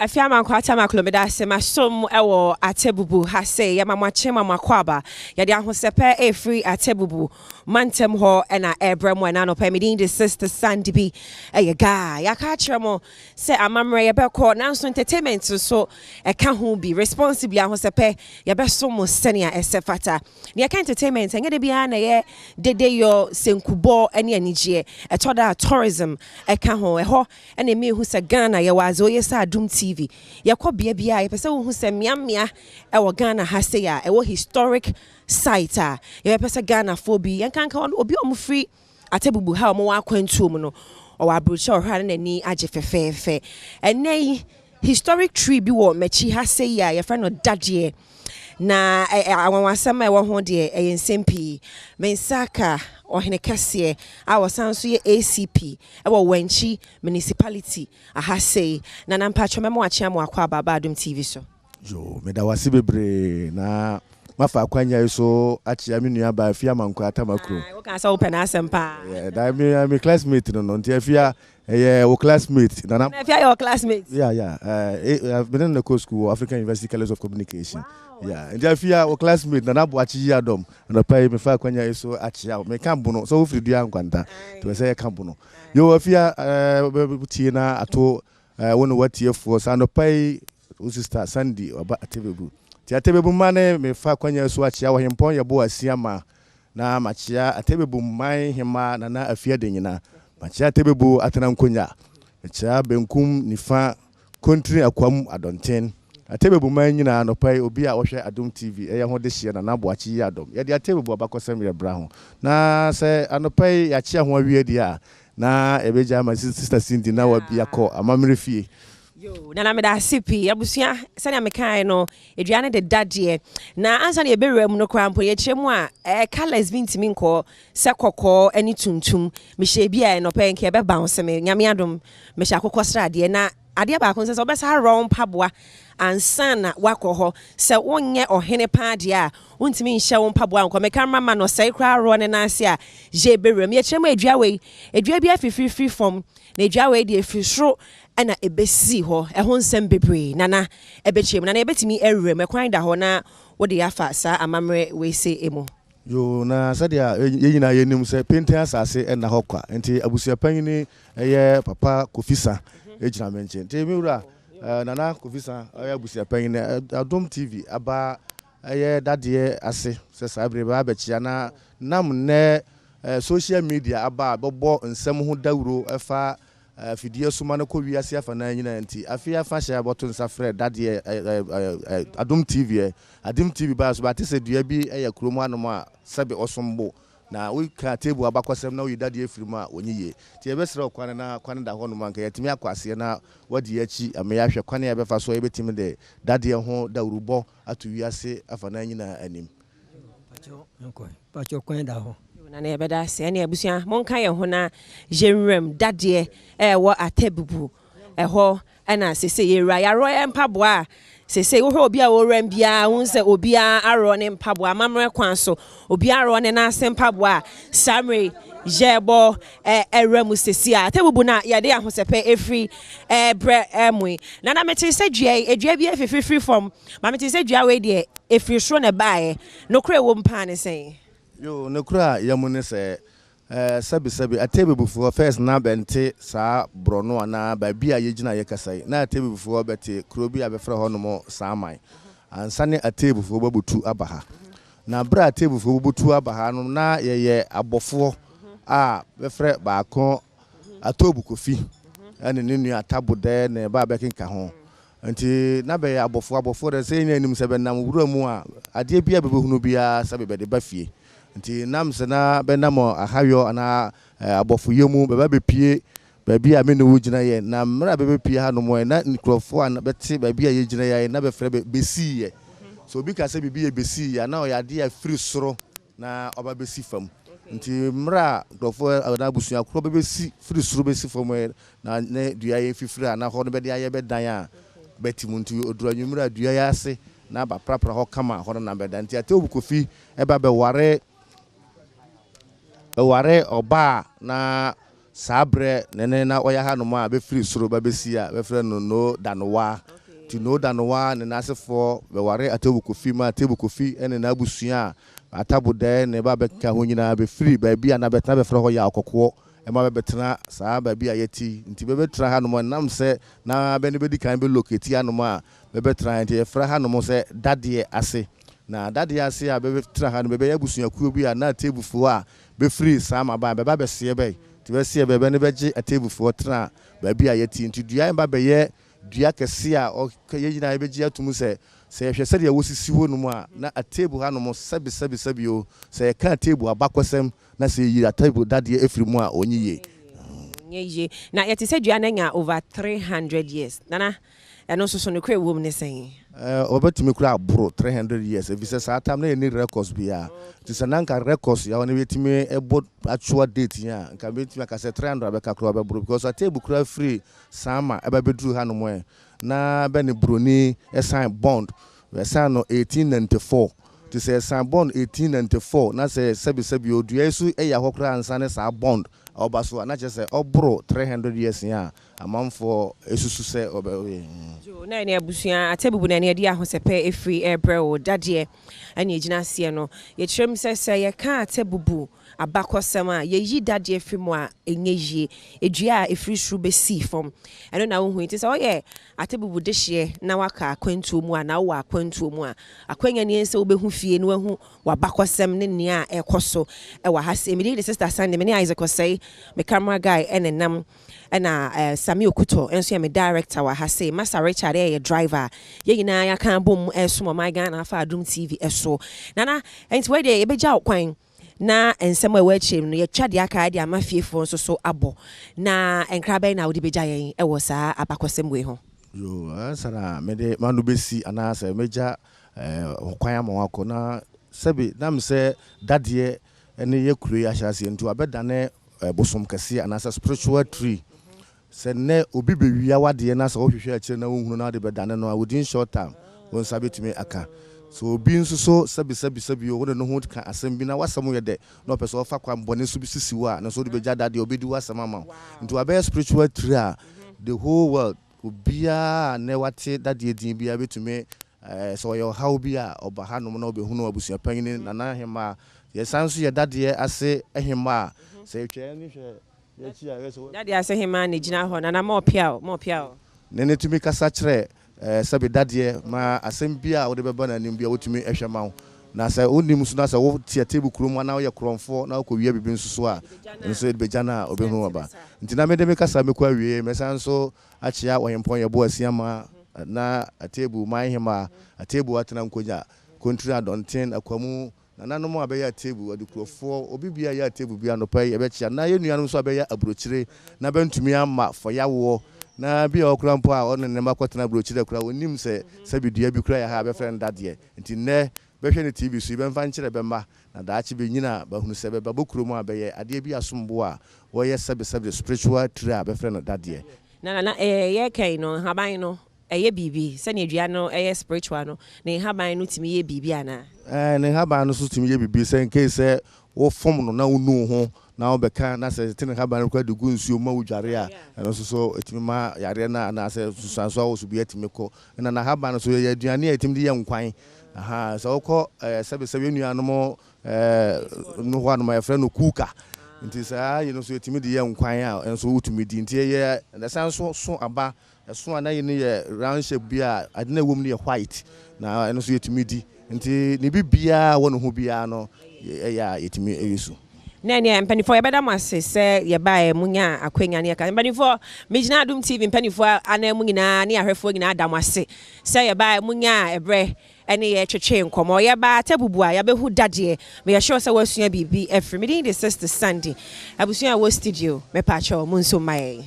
Afiama kwata maklomeda se masom ewo Atebubu ha se ya mamwache makwaba ya dia hosepe free Atebubu mantem ho na ebrem na no pemidin the sister Sandibi eye guy ya ka kiremo se amamre ye beko nanso entertainment so e ka ho bi responsibly ahosepe ye besom senia esefata ne ka entertainment enye de bia na ye dede yo senkubo ene anigye etoda tourism e ka ho ho ene me hu se Ghana ye wazo ye sa Adom TV yakọ bia ye pese wo hu se miamia e wo Ghana ha se ya e wo historic site a ye pese Ghana for bi yankanka obi o mu free Atebubu ha o mo akwantu mu no o wa broche o hwa na ni age fefefe enei historic tree bi wo machi ha se ya ye fa no Dadiee na awanwasama e wo ho de e nsempi mensaka ohene kase a wasanso ye ACP e wo wanchi municipality ahase na nampacho memo achia mo akwa baba Adom TV so yo meda wase bebre na mafa akwanya so achia me nua ba afia manko atamakro wo kan sa open asempa da me classmate no ntia afia wo classmate na afia your classmate I've been in the course school African University College of Communication. Wow. Ntia afia wo classmate na bo achi Adom na pai me fa akwanya so achia me kambo no so ofri dua nkwanta to say kambo no yo afia tie na ato wono watiefo sa no pai sister Sandy oba Atebubu ti Atebubu mane me fa akwanya so achia wo hempon ye bo asiama na machia Atebubu man hema na afia de nyina machia Atebubu atena nkonya cha benkum nifa country akwam adonten Atebubu man nyina no pai obi a wo hwe Adom TV e ye ho de hye na nabo achi Adom ye de Atebubu abakosam ye bra ho na se anopai ya chi ho awie dia na ebeja ma sister Cindy na wa bia ko amamre fie yo na me da sipi abusua sani amekan no eduane de Dadiee na ansa na eberem no krampo ye kyeremu a colors bintimi nko se kokko ani tuntum me hye bia no pen ke be bounce me nyame Adom me hye akokɔ srade na ade ba akon se obesa ron paboa ansa na wakoho se wonye ohene paade a wontimi nhye won paboa nko me kamama no sai kra ro ne nanse a je berem ye kyeremu edua bia free from na edua we de afisro ana ebesi ho ho nsem bebre nana ebechiem nana ebetimi erem ekwan da ho na wo de afa sa amamre we se emo yo na sadia yenyina yenim se pente asase na hokwa enti abusua panyini eye papa Kofisa ejina menche enti miwura nana Kofisa eye abusua panyini Adom TV aba eye Dadiee ase se sabre ba bechia na nam ne social media aba bobo nsem ho dawuro efa fidie suma na ko wiase afa na nyina nti afia fa hye aboto nsafre Dadiee Adom TV ba so ba te se dua bi eye kromo anom a sabe osombo na we ka table abakosem na we Dadiee firima onyiye ti e besere okwane na kwane da ho no manka yatimi akwase na wadi achi ame ya hwe kwane ya befa so e betimi de Dadiee ho dawurubo atu wiase afa na nyina anim pacho kwane da ho na na ebeda se na abusua monka ye ho na jenrem Dadiee wo Atebubu ho na sese ye ra ya ro empaboa sese wo obi a wo ram bia won se obi a aro ne mpaboa mamre kwan so obi aro ne na se mpaboa samre jebo eremu sese a Atebubu na ya de ahosepe free bre emwe na meti se dua bia free from ma meti se dua we de free sro na bae no kra wo mpa ne sen yo no kra yamune se sabi Atebubu for first na bente sa brono ana ba bia yegina yekasai na Atebubu for bete krobi abefra ho no mo saman ansane Atebubu for babutu abaha na bra Atebubu for babutu abaha no na ye abofo a befre ba kon Atobu Kofi ene nenu atabo de na ba bekenka ho nti na be abofo de se nyanim se benam wuramu a ade bia bebehunu bia sabe be de bafie nti namse na benamo ahayo ana abofu yemu beba bepie baby a me no wugina ye na mra bepie ha no mo na nkrofo an beti baby a ye gina ye na befre besi ye so bi ka se bibi ye besi ya na o ya de ya free soro na oba besi fam nti mra nkrofo na busua kro besi free soro besi fam na ne dua ye fifira na ho no be de aye be dan a beti muntu oduranyu mra dua ya ase na ba prapra ho kama ho na be dan nti Atebubu Kofi e ba be ware oba na sabre nene na oya ha no ma be free soro ba be si a be frɛ no danowa ti no danowa ne na asefo be ware Atebubu Kofi ma Atebubu Kofi ene na abusua Atabude ne ba be ka ho nyina be free ba bia na betena be frɛ ho ya okokwo e ma be betena saa ba bia yeti nti be betena ha no mo nam se na be ne be di kan be locate ha no ma be betena nti e frɛ ha no mo se Dadiee ase na Dadiee ase a be betena ha no be ya abusua kuo bi a na Atebufo a be free saa ma ba be se be ti be se be ne be gye Atebufo tena ba bia yeti nti dua ba be ye dua kese a ye nyina be gye atum se hwe se de wosisi ho no mu a na Atebu ha no mo sabi o se ka Atebu abakwasem na se yi Atebu Dadiee efiri mu a onyiye ye na yeti se dua na nya over 300 years nana eno so no kra wom ne sen obetimi kura abro 300 years if say saa time na any records bia ti se nanka records ya wona betimi ebo actual date ya nka betimi aka se 300 abeka kura obebro because Atebu kura free sama eba beduru ha no mo na be ne broni sign bond we sign no 1894 to say sign bond 1894 na say sebi odua su eya hokra ansa ne sa bond obaso na che say obro 300 years ya amamfo esusu se obe jo na ne abusua Atebubu na ne dia ahosepe efri ebrɛ Dadiee ani egina se no ye kyerem se ye ka Atebubu abakosem a ye yi Dadiee efri mu a enyeyie edua efri suru be si fom eno na wo hu nti se oye Atebubu de hye na waka akwantuo mu a na wo akwantuo mu a akwanya ne ense wo be hu fie no hu wabakosem ne ne a ekoso e wa ha se me the sister Sunday me ne Isaac Osei me camera guy enenam na Sami Okuto enso ya me director wa ha say Master Richard ye driver ye nyina ya kan bom eso my Ghana afa Adom TV eso nana enti we dey ebeja kwan na ensem we achim no ye twade aka de amafiefo nso so abo na enkrabe na wo de beja yen e wo saa abakosem we ho yo ansara me de manu besi anasa meja kwan amwako na sebi nam se Dadiee ene ye kure ya hyase ntu abedane bosom kase anasa spiritual tree se ne obi bewia wade na se wo hwehwe akire na wohunu na de bedane no within short time won sabetumi aka so obi nso so sabi wo no ho ka asem bi na wasam ye de no person ofa kwa mbone so bi sisi wa na so de beja Dadiee obi di wasam ama nti abe spiritual tree a the whole world obia ne wate Dadiee din bia betumi so yo how bia oba hanom na obehunu abusua panyin na na hema ye sanso ye Dadiee ase ehema se twa ni hwe ye chi a so Dadiee ase hema na gina ho na mo pia ne tumi kasa kire sabi Dadiee ma asem bia wo de beba na nim bia wotumi ehwema na se onim so na se wo tie Atebubu krom na wo ye kromfo na wo wie bibi nso so a nso de beja na obehunu aba nti na me de me kasa me kwa wie me sanso achia wo yempon ye bo asiama na Atebubu man hema Atebubu atena nkoja kontri adonten akwamu na nanom abeya Atebubu adukrofo obi bia ya Atebubu bia no pai ebechia na ye nuanom so abeya abrochire na bantumi ama Foyawoo na bia okura mpo a ono ne makotena abrochire kura onim se sabidua bi kura ya ha be friend Dadiee nti ne behwe ne TV so be mfa nkire be ma na daachi be nyina ba hunu se be babokuro mu abeye ade bi asombo a wo ye sabi spiritual tree a be friend Dadiee na ye kai no haban no eye bibi se ne adua no eye spiritual no ne haban no timi ye bibi ana ne haban no so timi ye bibi se nke se wo fom no na wonu ho na obeka na se tin haban ko de gunsuo ma wudware a eno so etimi ma yare na se susanso wo so bi etimi ko na haban so ye aduane etimi de ye nkwan aha so ko sebe nuanom no ho anoma ye frɛ no kuka nti saa ye no so etimi de ye nkwan a enso wutumi di nti ye na sanso so aba so ana ye ne ye round shape bia ade na wom ne ye white na eno so etimi di nti ne bibia wo no ho bia no ya etimi eyesu Nene mpanifo yebeda mwase se yebae munya akwenya ne ka mpanifo mejina Adom TV mpanifo ana mu nyina ne ahwefo nyina adamwase se yebae munya ebre ene ye twetwe nkomo yeba Atebubu a yabehu Dadiee me ye sure se wasua bibi efri me the sister Sunday abusua wo studio me pa cho munso mai